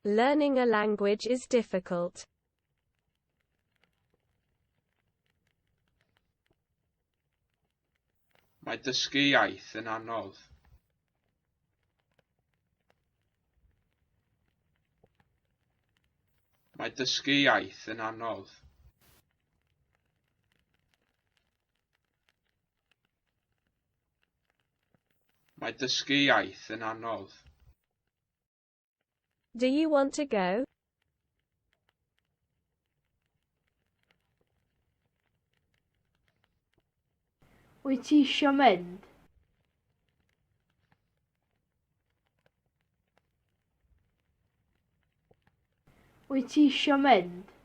Learning a language is difficult. Mae dysgu iaith yn anodd. Mae dysgu iaith yn anodd. Mae dysgu iaith yn anodd. Do you want to go? Wyt ti isio mynd? Wyt ti isio mynd?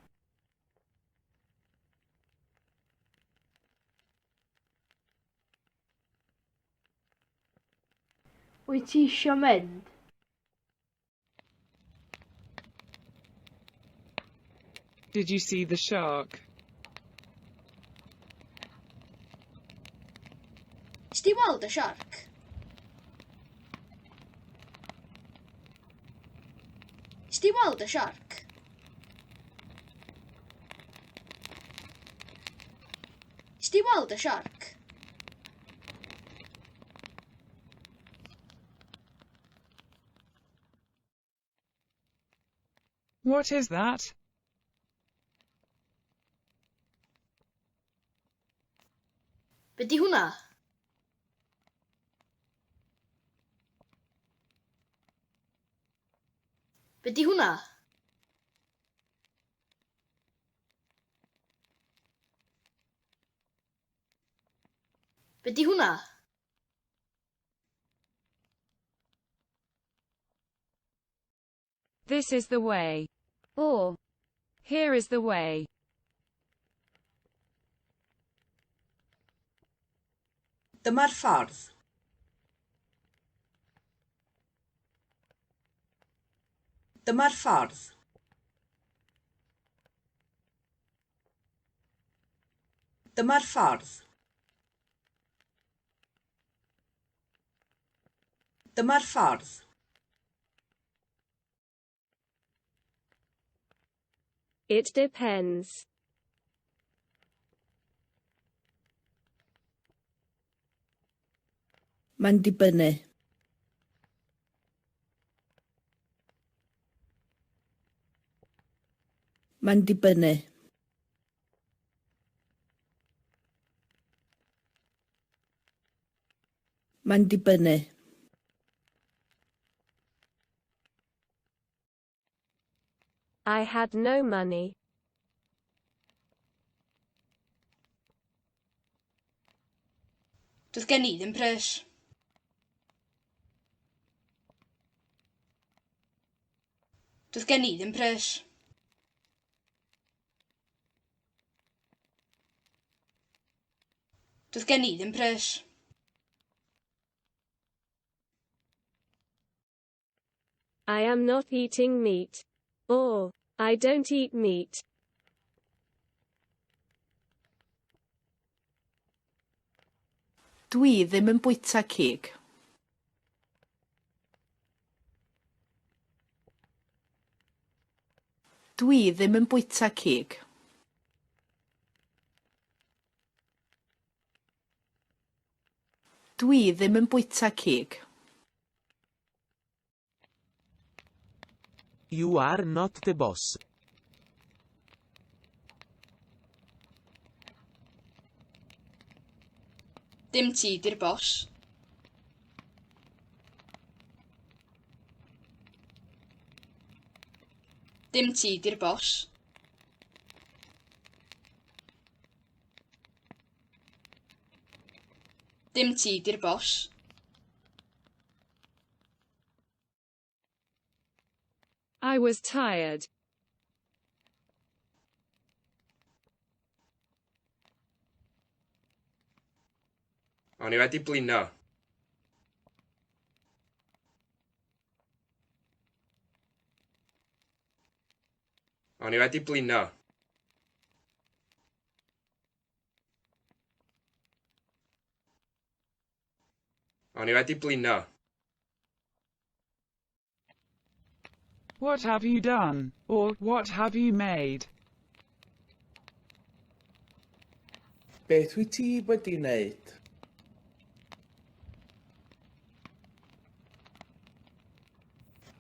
Wyt ti isio mynd? Did you see the shark? Wnest ti weld y siarc? Wnest ti weld y siarc? Wnest ti weld y siarc? What is that? Be 'di hwnna? Be 'di hwnna? Be 'di hwnna? This is the way. Or, here is the way. Dyma'r ffordd. Dyma'r ffordd. Dyma'r ffordd. Dyma'r ffordd. It depends. Mae'n dibynnu. Mae'n dibynnu. Mae'n dibynnu. I had no money. Doedd gen i ddim pres. Doedd gen i ddim pres. Doedd gen i ddim pres. I am not eating meat. Or, I don't eat meat. Dwi ddim yn bwyta cig. Dwi ddim yn bwyta cig. Dwi ddim yn bwyta cig. You are not the boss. Dim ti di'r boss. Dim ti di'r boss. Dim ti di'r boss. I was tired. O'n i wedi blino. O'n i wedi blino. O'n i wedi blino. What have you done? Or, what have you made? Beth wyt ti wedi wneud?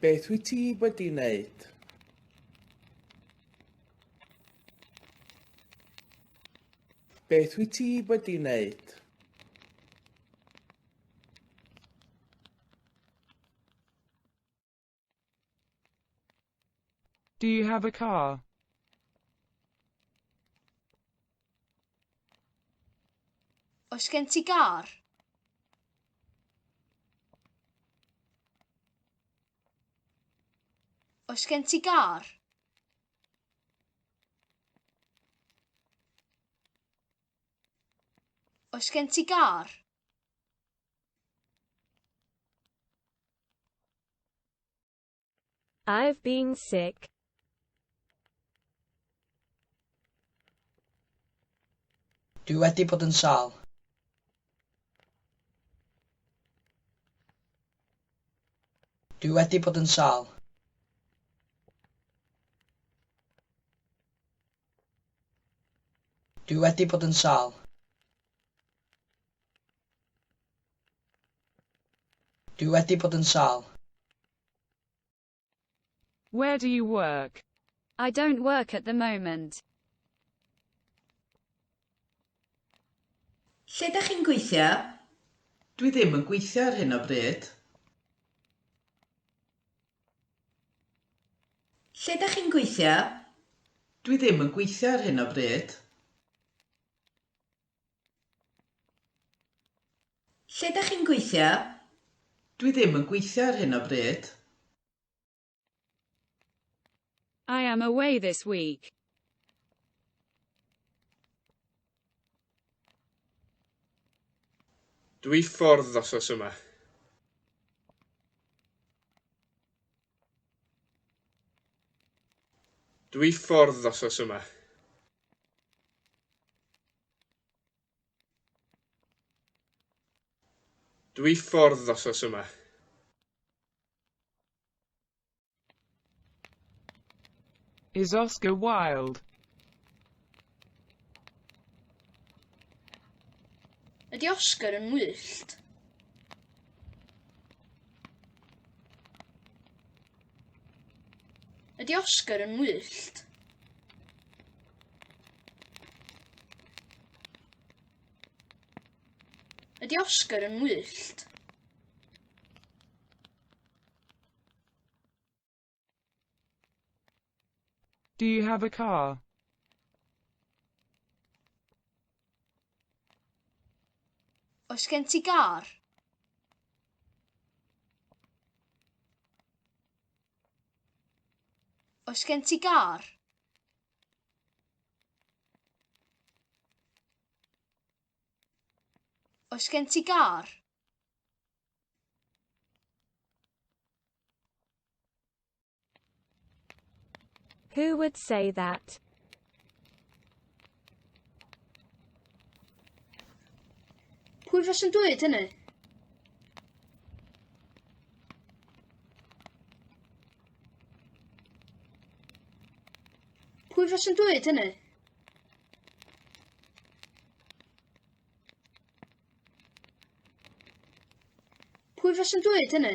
Beth wyt ti wedi wneud? Beth wyt ti wedi wneud? Do you have a car? Oes gen ti gar? Oes gen ti gar? Oes gen ti gar? I've been sick. Dwi wedi bod yn sâl. Dwi wedi bod yn sâl. Dwi wedi bod yn sâl. Dwi wedi bod yn sâl. Where do you work? I don't work at the moment. Lle ydych chi'n gweithio? Dwi ddim yn gweithio ar hyn o bryd. Lle ydych chi'n gweithio? Dwi ddim yn gweithio ar hyn o bryd. Lle ydych chi'n gweithio? Dwi ddim yn gweithio ar hyn o bryd. I am away this week. Dwi ffwrdd wythnos yma. Dwi ffwrdd wythnos yma. Dwi ffwrdd wythnos yma. Is Oscar wild? Ydy Oscar yn wyllt? Ydy Oscar yn wyllt? Ydy Oscar yn wyllt? Do you have a car? Oes gen ti gar? Oes gen ti gar? Oes gen ti gar? Who would say that? Pwy fas yn dweud hynny? Pwy fas yn dweud hynny? Pwy fas yn dweud hynny?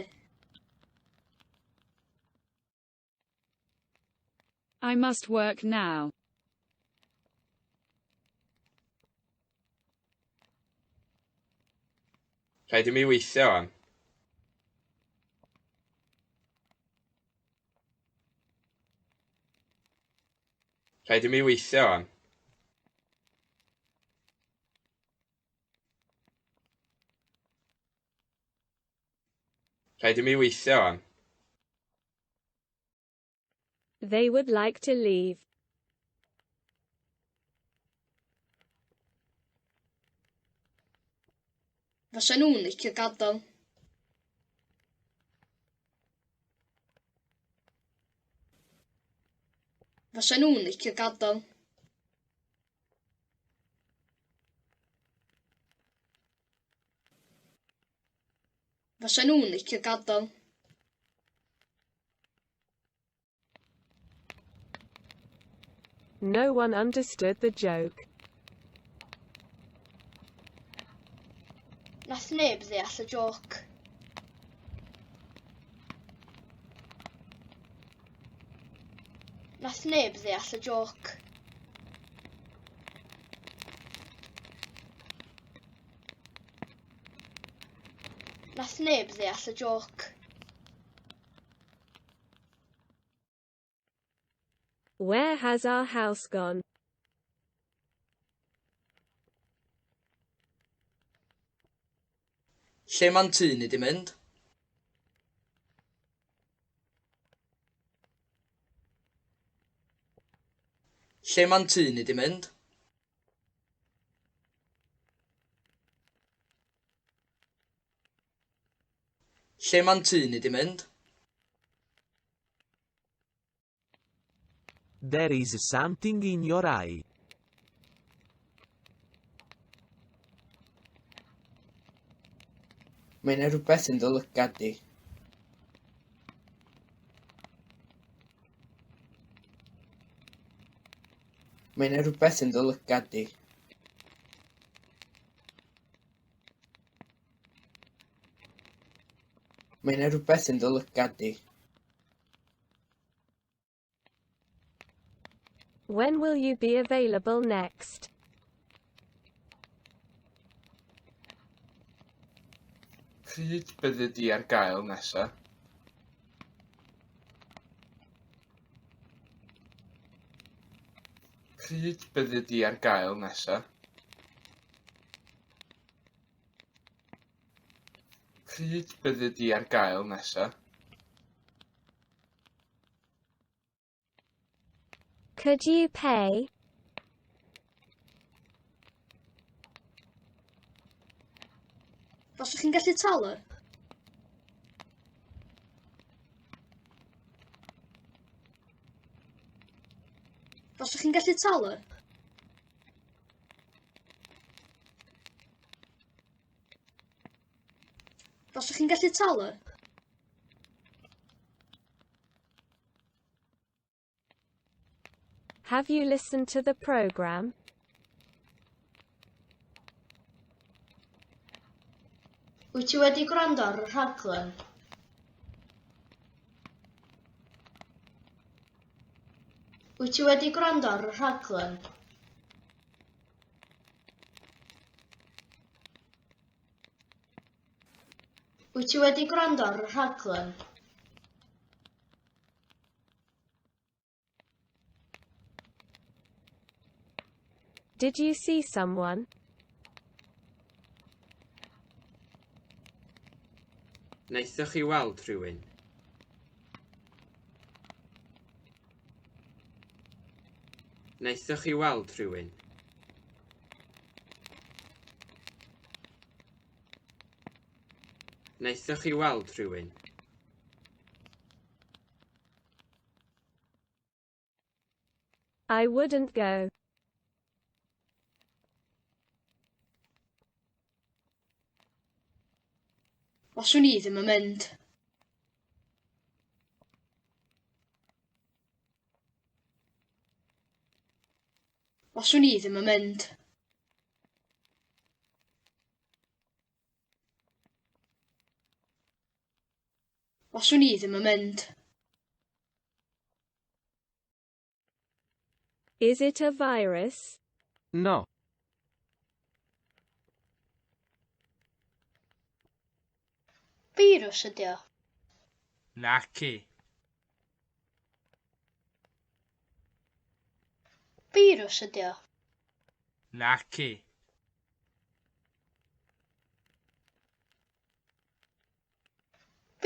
I must work now. Rhaid i mi weithio wan. Rhaid i mi weithio wan. Rhaid i mi weithio wan. They would like to leave. Fasa nhw'n licio gadael. Fasa nhw'n licio gadael. Fasa nhw'n licio gadael. No one understood the joke. Nath neb ddeall y joc. Nath neb ddeall y joc. Nath neb ddeall y joc. Where has our house gone? Lle ma'n tŷ ni di mynd? Lle ma'n tŷ ni di mynd? Lle ma'n tŷ ni di mynd? There is something in your eye. Mae yna rhywbeth yn dy lygad di. Mae yna rhywbeth yn dy lygad di. Mae yna rhywbeth yn dy lygad di. When will you be available next? Pryd bydde di ar gael nesa? Pryd bydde di ar gael nesa? Pryd bydde di ar gael nesa? Could you pay? Faswch chi'n gallu talu? Faswch chi'n gallu talu? Faswch chi'n gallu talu? Have you listened to the program? Wyt ti wedi gwrando ar y rhaglen? Wyt ti wedi gwrando ar y rhaglen? Wyt ti wedi gwrando ar y rhaglen? Did you see someone? Wnaethoch chi weld rhywun? Wnaethoch chi weld rhywun? Wnaethoch chi weld rhywun? I wouldn't go. Faswn i ddim yn mynd. Faswn i ddim yn mynd. Faswn i ddim yn mynd. Is it a virus? No. Virus ydi o. Naci. Virus ydi o. Naci.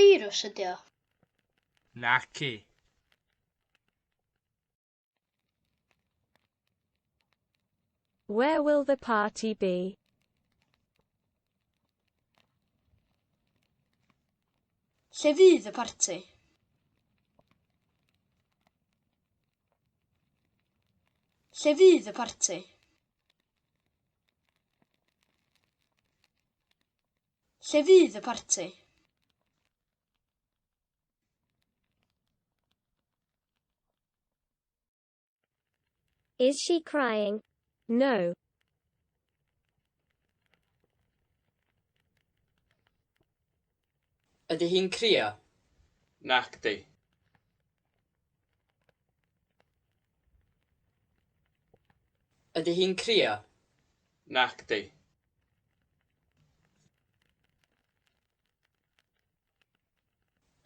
Virus ydi o. Naci. Where will the party be? Lle fydd y parti? Lle fydd y parti? Lle fydd y parti? Is she crying? No. Ydy hi'n crio? Nac di. Ydy hi'n crio? Nac di.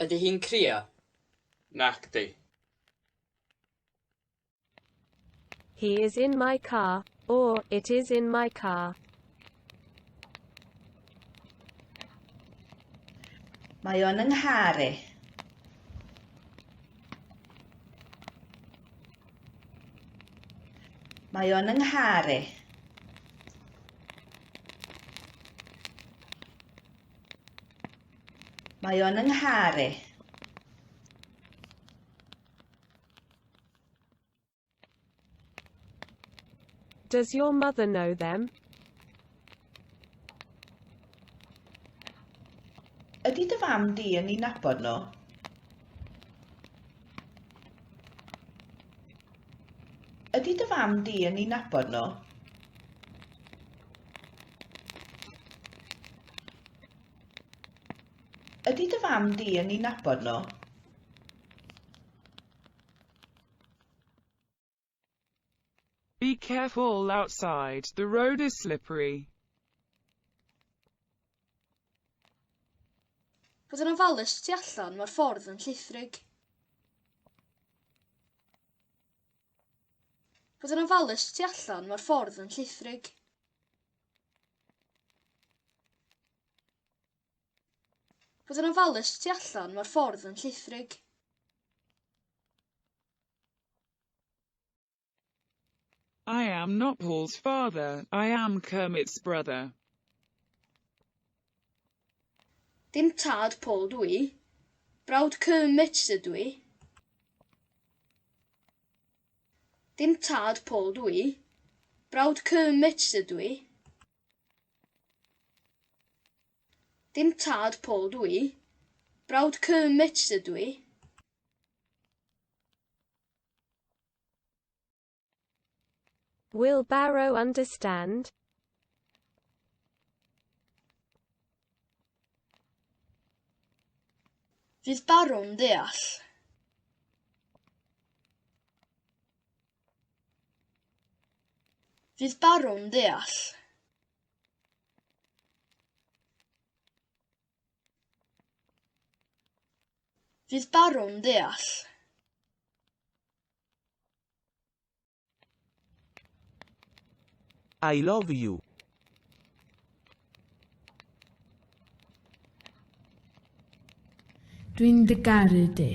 Ydy hi'n crio? Nac di. He is in my car, or it is in my car. Mae o'n yng nghar i. Mae o'n yng nghar i. Mae o'n yng nghar i. Does your mother know them? Ydy dy fam di yn ei nabod nhw? Ydy dy fam di yn ei nabod nhw? Ydy dy fam di yn ei nabod nhw? Be careful outside, the road is slippery. Bod yn ofalus tu allan, mae'r ffordd yn llithrig. Bod yn ofalus tu allan, mae'r ffordd yn llithrig. Bod yn ofalus tu allan, mae'r ffordd yn llithrig. I am not Paul's father, I am Kermit's brother. Dim tad Paul dwi, brawd Kermit ydw i. Dim tad Paul dwi, brawd Kermit ydw i. Dim tad Paul dwi, brawd Kermit ydw i. Will Barrow understand? Fydd Barw'n deall. Fydd Barw'n deall. Fydd Barw'n deall. I love you. Dwi'n dy garu di.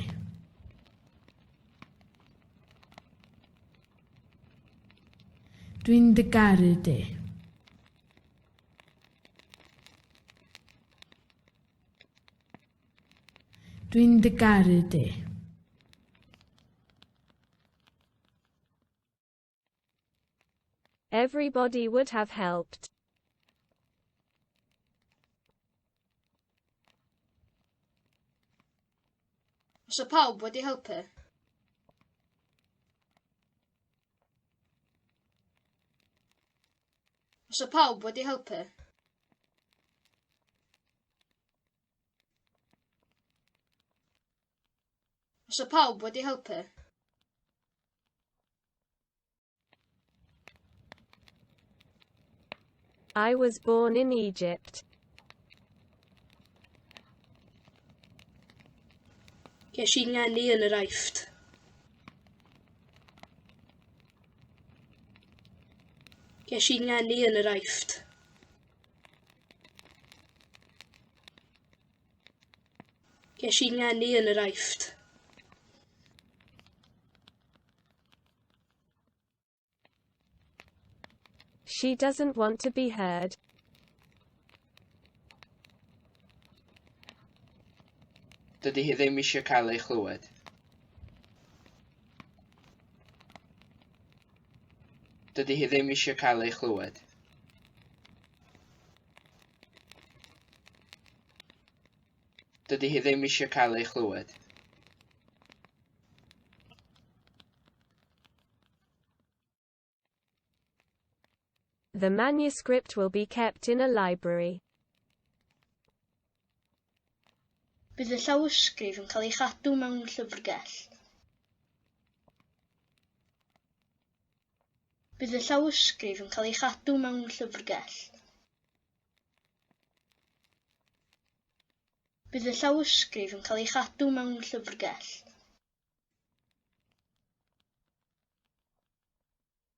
Dwi'n dy garu di. Dwi'n dy garu di. Everybody would have helped. Os o pawb wedi helpu. Os o pawb wedi helpu. Os o pawb wedi helpu. I was born in Egypt. Ges i ngeni yn yr Aifft. Ges i ngeni yn yr Aifft. Ges i ngeni yn yr Aifft. She doesn't want to be heard. Dydy hi ddim eisiau cael ei chlywed. Dydy hi ddim eisiau cael ei chlywed. Dydy hi ddim eisiau cael ei chlywed. The manuscript will be kept in a library. Bydd y llawysgrif yn cael ei chadw mewn llyfrgell. Bydd y llawysgrif yn cael ei chadw mewn llyfrgell. Bydd y llawysgrif yn cael ei chadw mewn llyfrgell.